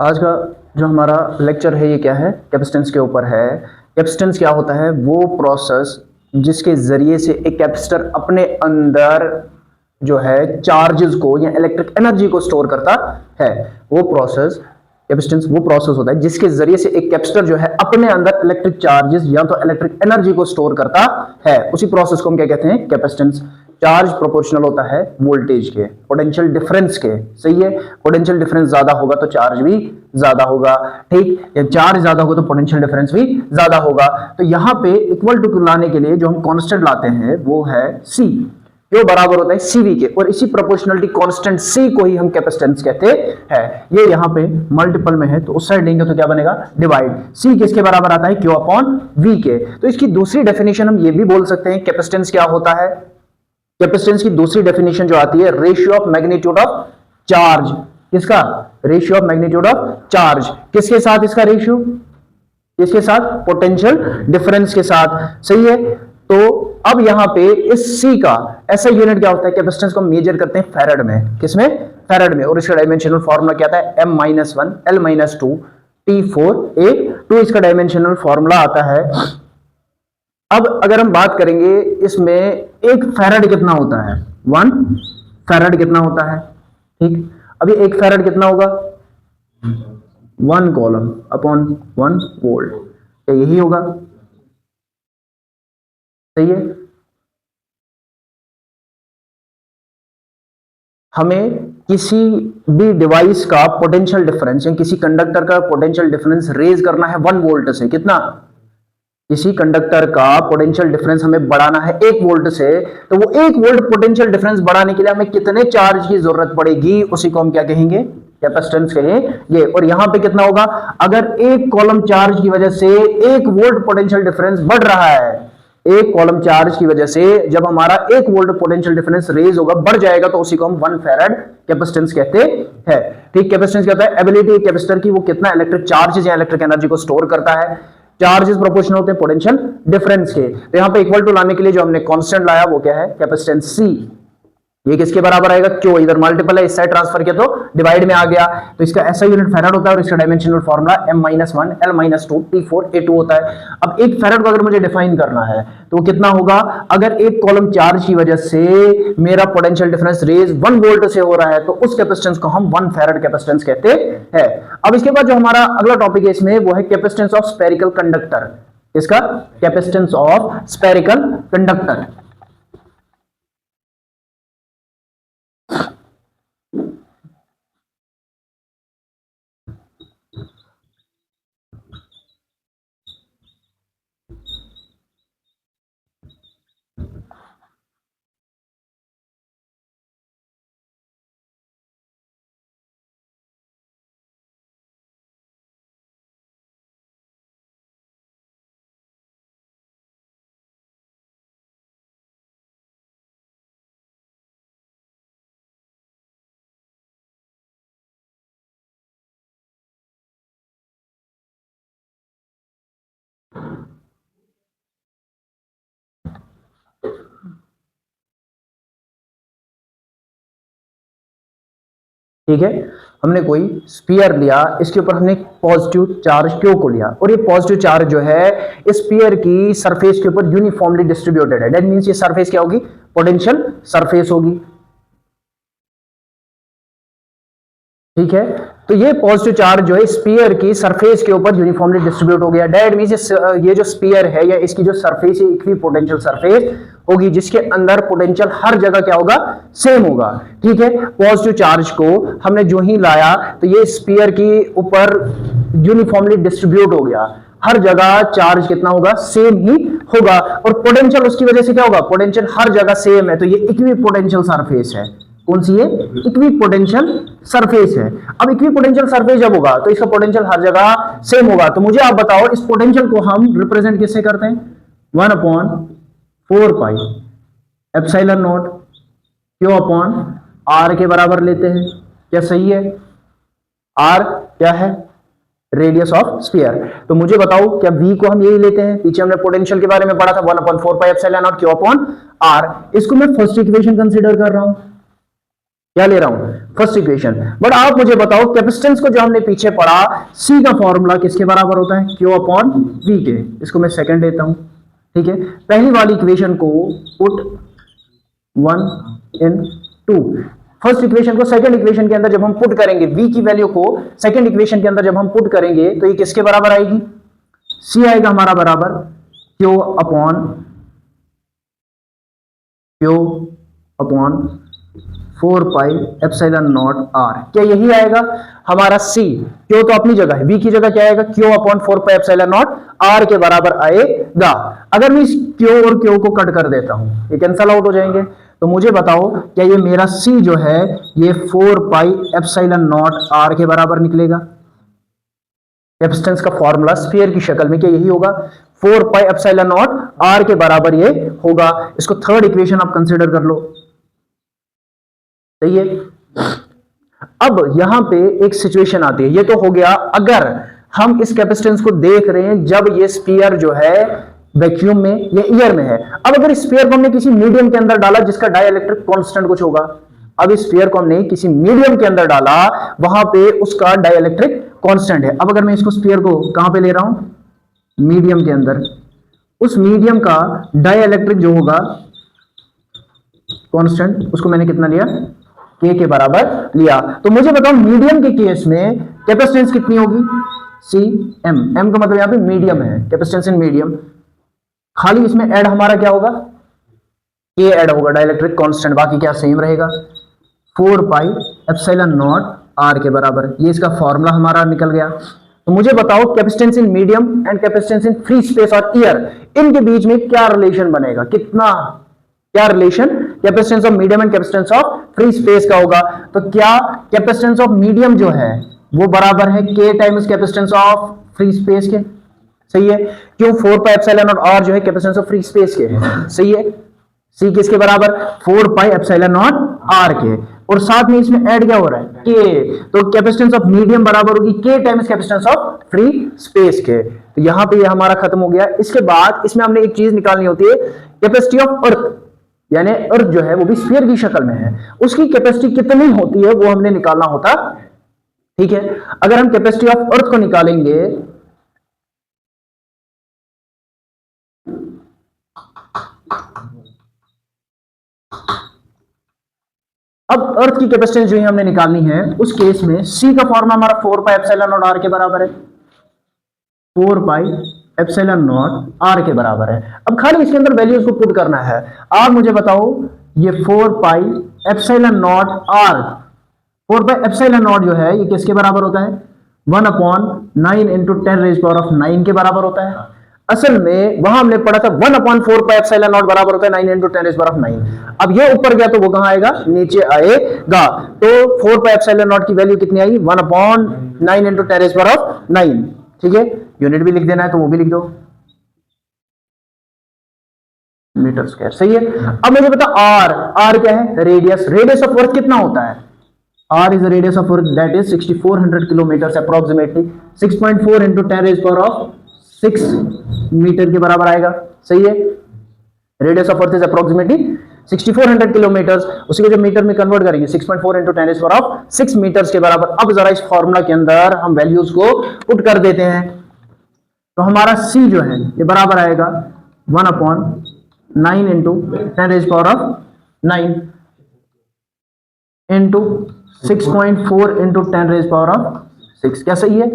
आज का जो हमारा लेक्चर है ये क्या है, कैपेसिटेंस के ऊपर है। कैपेसिटेंस क्या होता है? वो प्रोसेस जिसके जरिए से एक कैपेसिटर अपने अंदर जो है चार्जेस को या इलेक्ट्रिक एनर्जी को स्टोर करता है। वो प्रोसेस कैपेसिटेंस वो प्रोसेस होता है जिसके जरिए से एक कैपेसिटर जो है अपने अंदर इलेक्ट्रिक चार्जेस या तो इलेक्ट्रिक एनर्जी को स्टोर करता है। उसी प्रोसेस को हम क्या कहते हैं? कैपेसिटेंस। चार्ज प्रोपोर्शनल होता है वोल्टेज के, पोटेंशियल डिफरेंस के। सही है, पोटेंशियल डिफरेंस ज्यादा होगा तो चार्ज भी ज्यादा होगा, ठीक, या चार्ज ज्यादा होगा तो पोटेंशियल डिफरेंस भी ज्यादा होगा। तो यहां पे इक्वल टू लाने के लिए जो हम कांस्टेंट लाते हैं वो है सी, जो बराबर होता है सीवी के, और इसी प्रोपोर्शनलिटी कांस्टेंट सी को ही हम कैपेसिटेंस कहते हैं। ये यहां पे मल्टीपल में है तो उस साइड लेंगे तो क्या बनेगा? डिवाइड। सी किसके बराबर आता है? क्यू अपॉन वी के। तो इसकी दूसरी डेफिनेशन हम ये भी बोल सकते हैं कैपेसिटेंस क्या होता है। कैपेसिटेंस की दूसरी डेफिनेशन जो आती है, ratio of magnitude of charge. किसका? Ratio of magnitude of charge. किसके साथ इसका रेशियो? किसके साथ? पोटेंशियल डिफरेंस के साथ। सही है। तो अब यहां पे इस C का ऐसा यूनिट क्या होता है? कैपेसिटेंस को मेजर करते हैं फैराड में। किसमें? फैराड में। और इसका डायमेंशनल फार्मूला क्या आता है? M-1 L-2 T4A2 इसका डायमेंशनल फार्मूला आता है। अब अगर हम बात करेंगे इसमें एक फैराड कितना होता है? 1 फैराड कितना होता है? ठीक, अभी एक फैराड कितना होगा? 1 कॉलम अपॉन 1 वोल्ट। क्या यही होगा? सही है। हमें किसी भी डिवाइस का पोटेंशियल डिफरेंस या किसी कंडक्टर का पोटेंशियल डिफरेंस रेज करना है 1 वोल्ट से। कितना? किसी कंडक्टर का पोटेंशियल डिफरेंस हमें बढ़ाना है 1 वोल्ट से, तो वो 1 वोल्ट पोटेंशियल डिफरेंस बढ़ाने के लिए हमें कितने चार्ज की जरूरत पड़ेगी, उसी को हम क्या कहेंगे? कैपेसिटेंस कहेंगे। और यहां पे कितना होगा? अगर एक कॉलम चार्ज की वजह से 1 वोल्ट पोटेंशियल डिफरेंस बढ़ रहा है, एक कॉलम चार्ज की वजह से जब हमारा 1 वोल्ट पोटेंशियल डिफरेंस रेज होगा, बढ़ जाएगा, तो उसी को हम 1 फैराड कैपेसिटेंस कहते हैं। ठीक, कैपेसिटेंस कहता है एबिलिटी कैपेसिटर की वो कितना इलेक्ट्रिक चार्जेस या इलेक्ट्रिक एनर्जी को स्टोर करता है। चार्जेस प्रोपोर्शनल होते हैं पोटेंशियल डिफरेंस के। तो यहां पे इक्वल टू लाने के लिए जो हमने कांस्टेंट लाया वो क्या है? Capacitance C. ये किसके बराबर आएगा? क्यों, इधर मल्टीपल है, इस साइड ट्रांसफर किया तो डिवाइड में आ गया। तो इसका ऐसा यूनिट फैराड होता है और इसका dimensional formula M-1 L-2 T4A2 होता है। अब एक फैराड को अगर मुझे डिफाइन करना है तो कितना होगा? अगर एक कॉलम चार्ज की वजह से मेरा पोटेंशियल डिफरेंस रेज 1 वोल्ट से हो रहा है तो उस कैपेसिटेंस को हम 1 फैराड कैपेसिटेंस कहते हैं। अब इसके बाद जो हमारा अगला टॉपिक है इसमें वो है कैपेसिटेंस ऑफ स्फेरिकल कंडक्टर। इसका कैपेसिटेंस ऑफ स्फेरिकल कंडक्टर। ठीक है, हमने कोई स्फीयर लिया, इसके ऊपर हमने पॉजिटिव चार्ज क्यू को लिया, और ये पॉजिटिव चार्ज जो है इस स्फीयर की सरफेस के ऊपर यूनिफॉर्मली डिस्ट्रीब्यूटेड है। दैट मींस ये सरफेस क्या होगी? पोटेंशियल सरफेस होगी। ठीक है, तो ये पॉजिटिव चार्ज जो है स्फीयर की सरफेस के ऊपर यूनिफॉर्मली डिस्ट्रीब्यूट हो गया। दैट मींस ये जो स्फीयर है या इसकी जो सरफेस है इक्वी पोटेंशियल सरफेस होगी, जिसके अंदर पोटेंशियल हर जगह क्या होगा? सेम होगा। ठीक है, पॉजिटिव चार्ज को हमने जो ही लाया तो ये स्फीयर के ऊपर यूनिफॉर्मली डिस्ट्रीब्यूट हो गया, हर जगह चार्ज कितना होगा? सेम ही होगा, और पोटेंशियल उसकी वजह से क्या होगा? पोटेंशियल हर जगह सेम है, तो ये इक्वी पोटेंशियल सरफेस है। कौन सी है? इक्वी पोटेंशियल सरफेस है। अब इक्वी पोटेंशियल सरफेस जब होगा तो इसका पोटेंशियल हर जगह सेम होगा। तो मुझे आप बताओ इस पोटेंशियल को हम रिप्रेजेंट किससे करते हैं? 1/4 pi epsilon naught q upon r के बराबर लेते हैं। क्या सही है? आर क्या है? Radius of sphere. तो मुझे बताओ क्या v को हम यही लेते हैं? पीछे हमने पोटेंशियल के बारे में पढ़ा था 1/4 pi epsilon naught q upon r. इसको मैं फर्स्ट इक्वेशन कंसीडर कर रहा हूं। क्या ले रहा हूं, फर्स्ट इक्वेशन। बट आप मुझे बताओ कैपेसिटेंस को जो हमने पीछे पढ़ा, सी का फॉर्मूला किसके बराबर होता है, क्यू अपॉन वी के। इसको मैं सेकंड लेता हूं, ठीक है। पहली वाली इक्वेशन को पुट 1 इन 2, फर्स्ट इक्वेशन को सेकंड इक्वेशन के अंदर जब हम पुट करेंगे, v की वैल्यू को सेकंड इक्वेशन के अंदर जब हम पुट करेंगे तो ये किसके बराबर आएगी, c आएगा हमारा बराबर q upon 4 pi epsilon not r। क्या यही आएगा हमारा c, q तो अपनी जगह है, v की जगह क्या आएगा, q upon 4 pi epsilon not r के बराबर आएगा। अगर मैं इस q और q को कट कर देता हूं, ये कैंसल आउट हो जाएंगे, तो मुझे बताओ क्या ये मेरा c जो है ये 4 पाई एप्सिलॉन नॉट r के बराबर निकलेगा। कैपेसिटेंस का फॉर्मूला स्फीयर की शक्ल में क्या यही होगा, 4 पाई एप्सिलॉन नॉट r के बराबर ये होगा। इसको थर्ड इक्वेशन आप कंसीडर कर लो, सही है। अब यहां पे एक सिचुएशन आती है, ये तो हो गया अगर हम इस कैपेसिटेंस को देख रहे हैं जब ये स्फीयर जो है वैक्यूम में या एयर में है। अब अगर इस स्फीयर को हमने किसी मीडियम के अंदर डाला जिसका डाइलेक्ट्रिक कांस्टेंट कुछ होगा, अब इस स्फीयर को हमने किसी मीडियम के अंदर डाला, वहां पे उसका डाइलेक्ट्रिक कांस्टेंट है। अब अगर मैं इसको स्फीयर को कहां पे ले रहा हूं, मीडियम के अंदर, उस मीडियम का डाइलेक्ट्रिक जो होगा कांस्टेंट, उसको मैंने कितना लिया, k के बराबर लिया। तो मुझे बताओ मीडियम के केस में कैपेसिटेंस कितनी होगी, cm, m का मतलब यहां पे मीडियम है, कैपेसिटेंस इन मीडियम, खाली इसमें ऐड हमारा क्या होगा, k ऐड होगा, डाइलेक्ट्रिक कांस्टेंट बाकी क्या सेम रहेगा, 4 पाई एप्सिलॉन नॉट r के बराबर। ये इसका फॉर्मूला हमारा निकल गया। तो मुझे बताओ capacitance in medium and capacitance in free space और एयर, इनके बीच में क्या रिलेशन बनेगा, कितना, क्या relation capacitance of medium and capacitance of free space का होगा। तो क्या कैपेसिटेंस ऑफ मीडियम जो है वो बराबर है k times capacitance of free space के, सही है। क्यों, 4 पाई एप्सिलॉन नॉट r जो है कैपेसिटेंस ऑफ फ्री स्पेस के है, सही है। c किसके बराबर, 4 पाई एप्सिलॉन नॉट r के, और साथ में इसमें ऐड क्या हो रहा है, k, तो कैपेसिटेंस ऑफ मीडियम बराबर होगी k times capacitance of free space के। तो यहां पे ये हमारा खत्म हो गया। इसके बाद इसमें हमने एक चीज निकालनी होती है, कैपेसिटी ऑफ अर्थ, यानी अर्थ जो है वो भी स्फीयर की शक्ल में है, उसकी कैपेसिटी कितनी होती है वो हमने निकालना होता, ठीक है। अगर हम कैपेसिटी ऑफ अर्थ को निकालेंगे, अब अर्थ की कैपेसिटेंस जो है हमने निकालनी है, उस केस में c का फॉर्मूला हमारा 4 पाई एप्सिलॉन नॉट r के बराबर है, 4 पाई एप्सिलॉन नॉट r के बराबर है। अब खाली इसके अंदर वैल्यूज को पुट करना है। आप मुझे बताओ ये 4 पाई epsilon not r, 4 pi epsilon not जो है ये किसके बराबर होता है, 1 upon 9 into 10 raise power of 9 के बराबर होता है। असल में वहां हमने पढ़ा था 1 अपॉन 4 पाई एप्सिलॉन नॉट बराबर होता है 9 इंटू 10 रेज़ पावर ऑफ 9। अब ये ऊपर गया तो वो कहां आएगा, नीचे आएगा। तो 4 पाई एप्सिलॉन नॉट की वैल्यू कितनी आई, 1 upon 9 into 10 raise power of 9, ठीक है। यूनिट भी लिख देना है तो वो भी लिख दो, मीटर स्क्वायर, सही है। अब मुझे बता r क्या है, रेडियस, रेडियस ऑफ अर्थ कितना होता है, r is the radius of earth that is 6400 kilometre approximately, 6.4 into 10 raise power of 6 metre के बराबर आएगा, सही है। Radius of earth is approximately 6400 kilometre, उसी को जब मीटर में कन्वर्ट करेंगे 6.4 into 10 raise power of 6 metres के बराबर। अब जरा इस फॉर्मूला के अंदर हम वैल्यूज को पुट कर देते हैं, तो हमारा c जो है ये बराबर आएगा 1 upon 9 into 10 raise power of 9 into 6.4 into 10 raise power of 6, क्या सही है।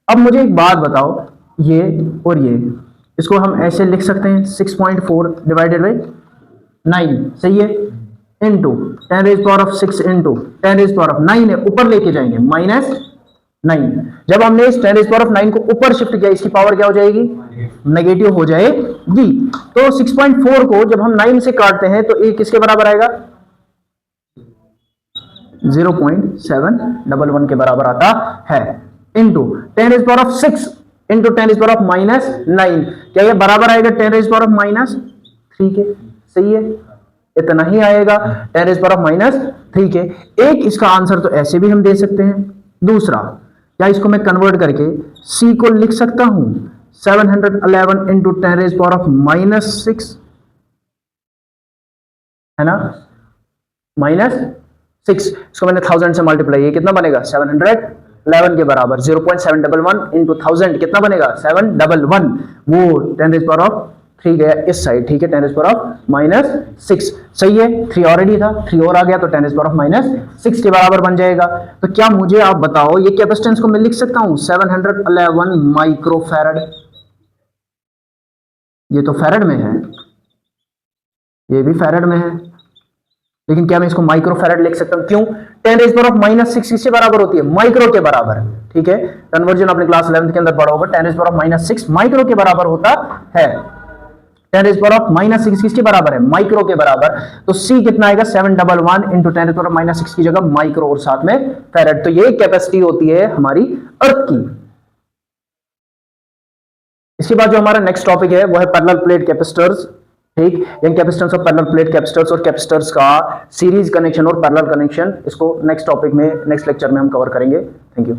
अब मुझे एक बात बताओ, ये और ये, इसको हम ऐसे लिख सकते हैं 6.4 डिवाइडेड बाई 9, सही है, into 10 raise power of 6 into 10 raise power of 9 है, ऊपर लेके जाएंगे माइनस 9। जब हमने इस 10 रेज़ पावर ऑफ 9 को ऊपर शिफ्ट किया, इसकी पावर क्या हो जाएगी, नेगेटिव हो जाएगी। तो 6.4 को जब हम 9 से काटते हैं तो ये किसके बराबर आएगा, 0.711 के बराबर आता है, into 10 raise power of 6 into 10 raise power of minus 9, क्या ये बराबर आएगा 10 रेज़ पावर ऑफ माइनस 3 के, सही है। इतना ही आएगा 10 रेज़ पावर ऑफ माइनस 3 के। एक इसका आंसर तो ऐसे भी हम दे सकते हैं, दूसरा क्या इसको मैं कन्वर्ट करके c को लिख सकता हूं 711 into 10 raise power of minus 6, है ना। -6, इसको मैंने 1000 से मल्टीप्लाई, ये कितना बनेगा 711 के बराबर। 0.711 इंटू 1000 कितना बनेगा 711, वो 10⁻³ गया इस साइड, ठीक है, 10⁻⁻6 सही है। 3 ऑलरेडी था, 3 और आ गया तो 10⁻⁻6 के बराबर बन जाएगा। तो क्या मुझे आप बताओ ये कैपेसिटेंस को मैं लिख सकता हूं 711 माइक्रोफैरड, ये तो फैरड में है, ये भी फैरड में है, लेकिन क्या मैं इसको माइक्रोफैरड लिख सकता हूं? क्यों? 10⁻⁻6 किसके बराबर होती है? माइक्रो के बराबर, ठीक है। कन्वर्जन अपने क्लास 11th के अंदर पढ़ा होगा, 10⁻⁻6 माइक्रो के बराबर होता है। 10⁻⁻6 किसके बराबर है? माइक्रो के बराबर। तो C कितना आएगा 711 इंटू 10⁻⁻6 की जगह माइक्रो और साथ में फैरड। तो ये कैपेसिटी होती है हमारी अर्थ की। इसके बाद जो हमारा नेक्स्ट टॉपिक है वो है पैरेलल प्लेट कैपेसिटर्स, ठीक। In capacitance of parallel plate capacitors और कैपेसिटर्स का सीरीज कनेक्शन और पैरेलल कनेक्शन, इसको नेक्स्ट टॉपिक में, नेक्स्ट लेक्चर में हम कवर करेंगे। Thank you.